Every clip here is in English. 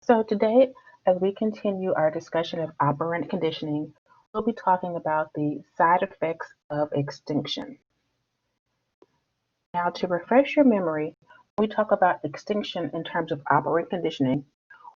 So today, as we continue our discussion of operant conditioning, we'll be talking about the side effects of extinction. Now, to refresh your memory, when we talk about extinction in terms of operant conditioning,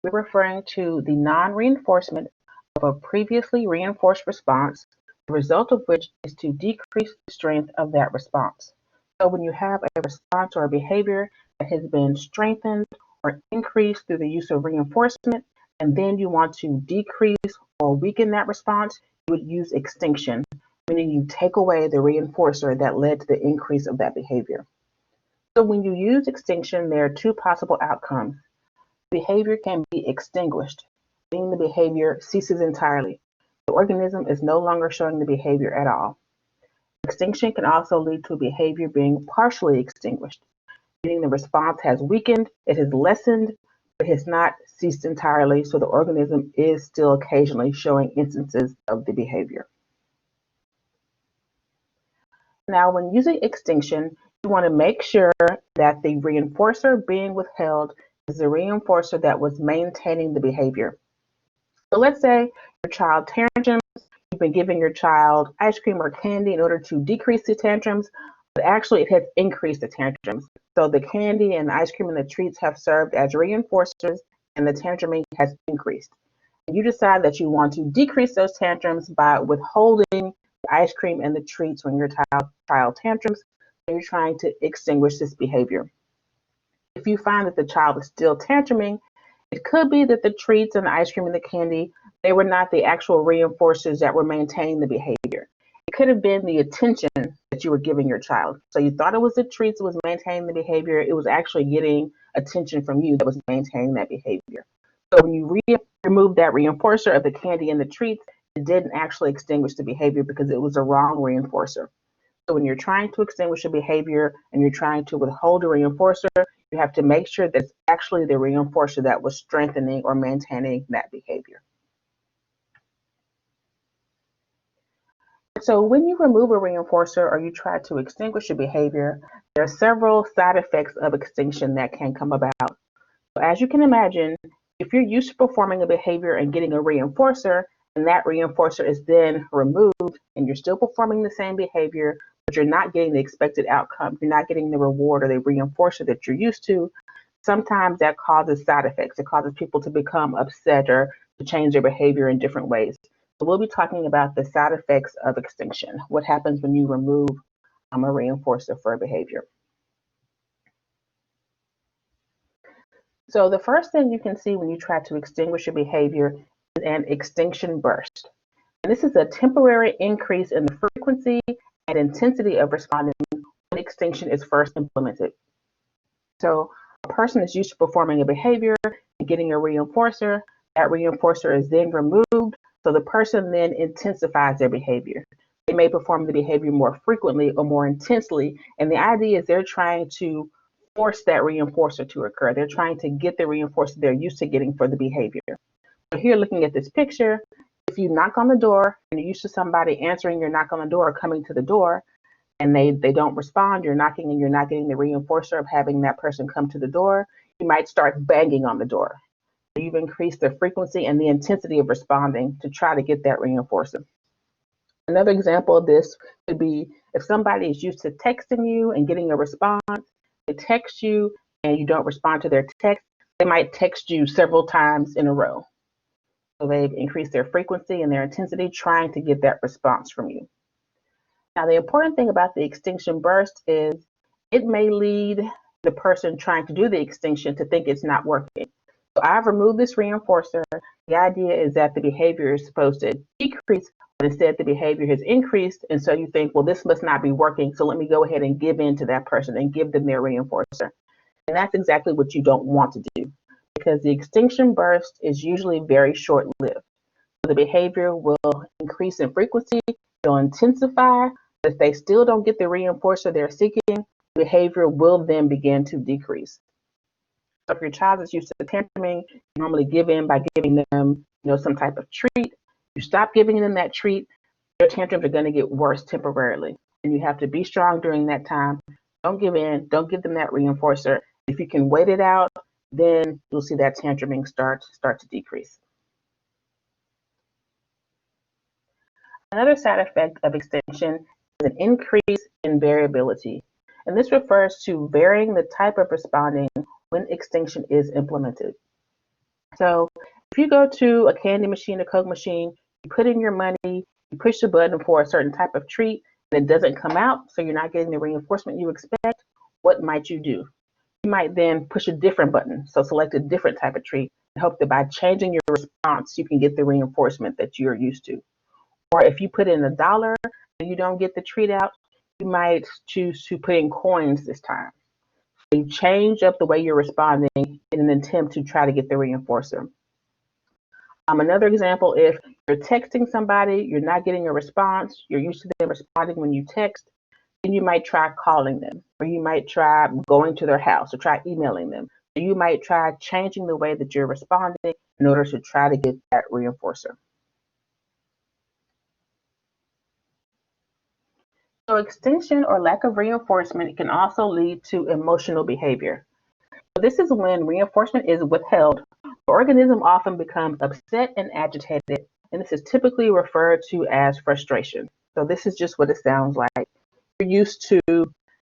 we're referring to the non-reinforcement of a previously reinforced response, the result of which is to decrease the strength of that response. So when you have a response or a behavior that has been strengthened or increased through the use of reinforcement, and then you want to decrease or weaken that response, you would use extinction, meaning you take away the reinforcer that led to the increase of that behavior. So when you use extinction, there are two possible outcomes. Behavior can be extinguished, meaning the behavior ceases entirely. The organism is no longer showing the behavior at all. Extinction can also lead to a behavior being partially extinguished, meaning the response has weakened, it has lessened, but has not ceased entirely, so the organism is still occasionally showing instances of the behavior. Now, when using extinction, you want to make sure that the reinforcer being withheld is the reinforcer that was maintaining the behavior. So let's say your child tantrums, you've been giving your child ice cream or candy in order to decrease the tantrums, but actually it has increased the tantrums. So the candy and the ice cream and the treats have served as reinforcers and the tantruming has increased. And you decide that you want to decrease those tantrums by withholding the ice cream and the treats when your child tantrums, and you're trying to extinguish this behavior. If you find that the child is still tantruming, it could be that the treats and the ice cream and the candy, they were not the actual reinforcers that were maintaining the behavior. It could have been the attention that you were giving your child. So you thought it was the treats that was maintaining the behavior. It was actually getting attention from you that was maintaining that behavior. So when you remove that reinforcer of the candy and the treats, it didn't actually extinguish the behavior because it was a wrong reinforcer. So when you're trying to extinguish a behavior and you're trying to withhold a reinforcer, you have to make sure that it's actually the reinforcer that was strengthening or maintaining that behavior. So when you remove a reinforcer or you try to extinguish a behavior, there are several side effects of extinction that can come about. So as you can imagine, if you're used to performing a behavior and getting a reinforcer, and that reinforcer is then removed and you're still performing the same behavior, but you're not getting the expected outcome, you're not getting the reward or the reinforcer that you're used to, sometimes that causes side effects. It causes people to become upset or to change their behavior in different ways. So we'll be talking about the side effects of extinction, what happens when you remove a reinforcer for a behavior. So the first thing you can see when you try to extinguish a behavior is an extinction burst. And this is a temporary increase in the frequency and intensity of responding when extinction is first implemented. So a person is used to performing a behavior and getting a reinforcer. That reinforcer is then removed, so the person then intensifies their behavior. They may perform the behavior more frequently or more intensely, and the idea is they're trying to force that reinforcer to occur. They're trying to get the reinforcer they're used to getting for the behavior. So here, looking at this picture, if you knock on the door and you're used to somebody answering your knock on the door or coming to the door, and they don't respond, you're knocking and you're not getting the reinforcer of having that person come to the door, you might start banging on the door. You've increased the frequency and the intensity of responding to try to get that reinforcer. Another example of this could be if somebody is used to texting you and getting a response, they text you and you don't respond to their text, they might text you several times in a row. So they've increased their frequency and their intensity trying to get that response from you. Now, the important thing about the extinction burst is it may lead the person trying to do the extinction to think it's not working. So I've removed this reinforcer. The idea is that the behavior is supposed to decrease, but instead the behavior has increased. And so you think, well, this must not be working. So let me go ahead and give in to that person and give them their reinforcer. And that's exactly what you don't want to do, because the extinction burst is usually very short-lived. So the behavior will increase in frequency, it'll intensify, but if they still don't get the reinforcer they're seeking, behavior will then begin to decrease. So if your child is used to tantruming, you normally give in by giving them, some type of treat. You stop giving them that treat, their tantrums are going to get worse temporarily. And you have to be strong during that time. Don't give in. Don't give them that reinforcer. If you can wait it out, then you'll see that tantruming start to decrease. Another side effect of extinction is an increase in variability, and this refers to varying the type of responding when extinction is implemented. So if you go to a candy machine, a Coke machine, you put in your money, you push the button for a certain type of treat, and it doesn't come out, so you're not getting the reinforcement you expect, what might you do? You might then push a different button, so select a different type of treat, and hope that by changing your response, you can get the reinforcement that you're used to. Or if you put in $1 and you don't get the treat out, you might choose to put in coins this time. So you change up the way you're responding in an attempt to try to get the reinforcer. Another example, if you're texting somebody, you're not getting a response, you're used to them responding when you text, then you might try calling them, or you might try going to their house, or try emailing them. So you might try changing the way that you're responding in order to try to get that reinforcer. So extinction or lack of reinforcement can also lead to emotional behavior. So this is when reinforcement is withheld. The organism often becomes upset and agitated, and this is typically referred to as frustration. So this is just what it sounds like. You're used to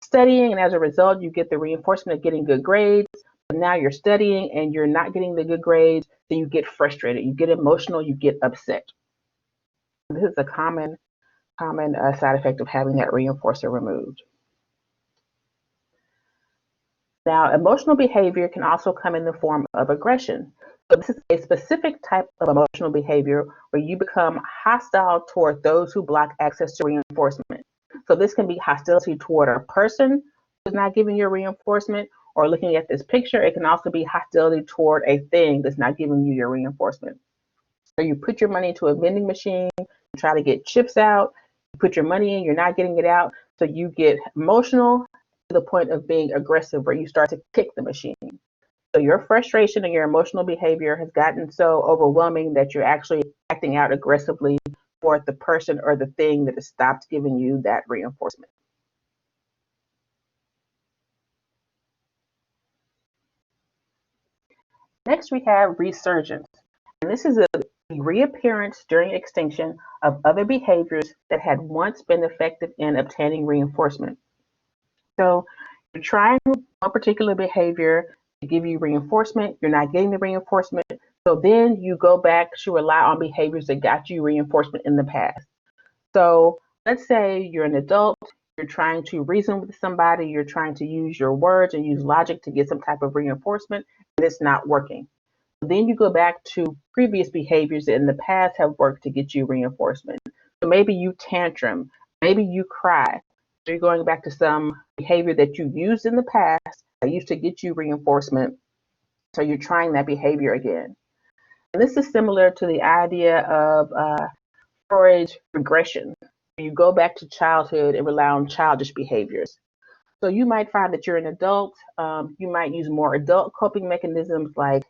studying, and as a result, you get the reinforcement of getting good grades. But now you're studying and you're not getting the good grades, then you get frustrated, you get emotional, you get upset. This is a common side effect of having that reinforcer removed. Now, emotional behavior can also come in the form of aggression. So this is a specific type of emotional behavior where you become hostile toward those who block access to reinforcement. So this can be hostility toward a person who's not giving you reinforcement, or looking at this picture, it can also be hostility toward a thing that's not giving you your reinforcement. So you put your money into a vending machine, you try to get chips out, you put your money in, you're not getting it out, so you get emotional to the point of being aggressive where you start to kick the machine. So your frustration and your emotional behavior has gotten so overwhelming that you're actually acting out aggressively toward the person or the thing that has stopped giving you that reinforcement. Next, we have resurgence. And this is a reappearance during extinction of other behaviors that had once been effective in obtaining reinforcement. So you're trying one particular behavior to give you reinforcement, you're not getting the reinforcement, so then you go back to rely on behaviors that got you reinforcement in the past. So let's say you're an adult, you're trying to reason with somebody, you're trying to use your words and use logic to get some type of reinforcement, and it's not working. Then you go back to previous behaviors that in the past have worked to get you reinforcement. So maybe you tantrum, maybe you cry. So you're going back to some behavior that you used in the past that used to get you reinforcement. So you're trying that behavior again. And this is similar to the idea of Freud's regression. You go back to childhood and rely on childish behaviors. So you might find that you're an adult. You might use more adult coping mechanisms like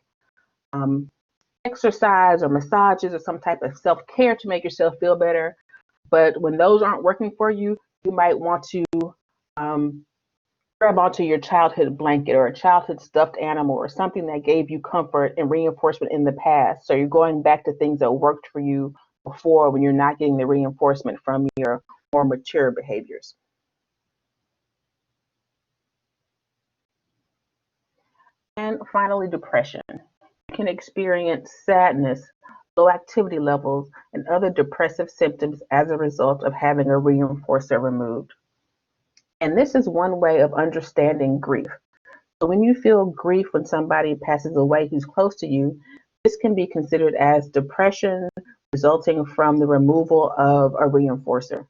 exercise or massages or some type of self-care to make yourself feel better. But when those aren't working for you, you might want to grab onto your childhood blanket or a childhood stuffed animal or something that gave you comfort and reinforcement in the past. So you're going back to things that worked for you before when you're not getting the reinforcement from your more mature behaviors. And finally, depression. You can experience sadness, low activity levels, and other depressive symptoms as a result of having a reinforcer removed. And this is one way of understanding grief. So when you feel grief when somebody passes away who's close to you, this can be considered as depression resulting from the removal of a reinforcer.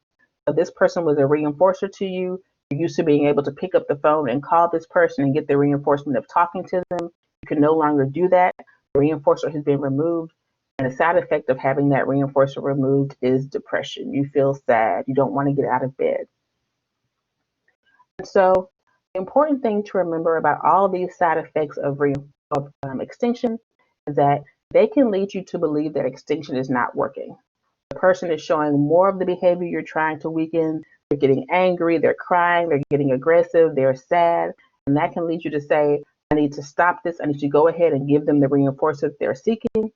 So this person was a reinforcer to you. You're used to being able to pick up the phone and call this person and get the reinforcement of talking to them. You can no longer do that. The reinforcer has been removed. And the side effect of having that reinforcer removed is depression. You feel sad. You don't want to get out of bed. And so the important thing to remember about all of these side effects of extinction is that they can lead you to believe that extinction is not working. The person is showing more of the behavior you're trying to weaken. They're getting angry, they're crying, they're getting aggressive, they're sad, and that can lead you to say, I need to stop this. I need to go ahead and give them the reinforcement they're seeking.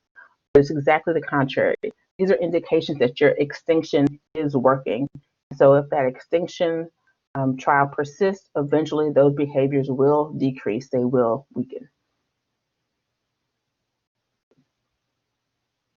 It's exactly the contrary. These are indications that your extinction is working. So if that extinction trial persists, eventually those behaviors will decrease, they will weaken.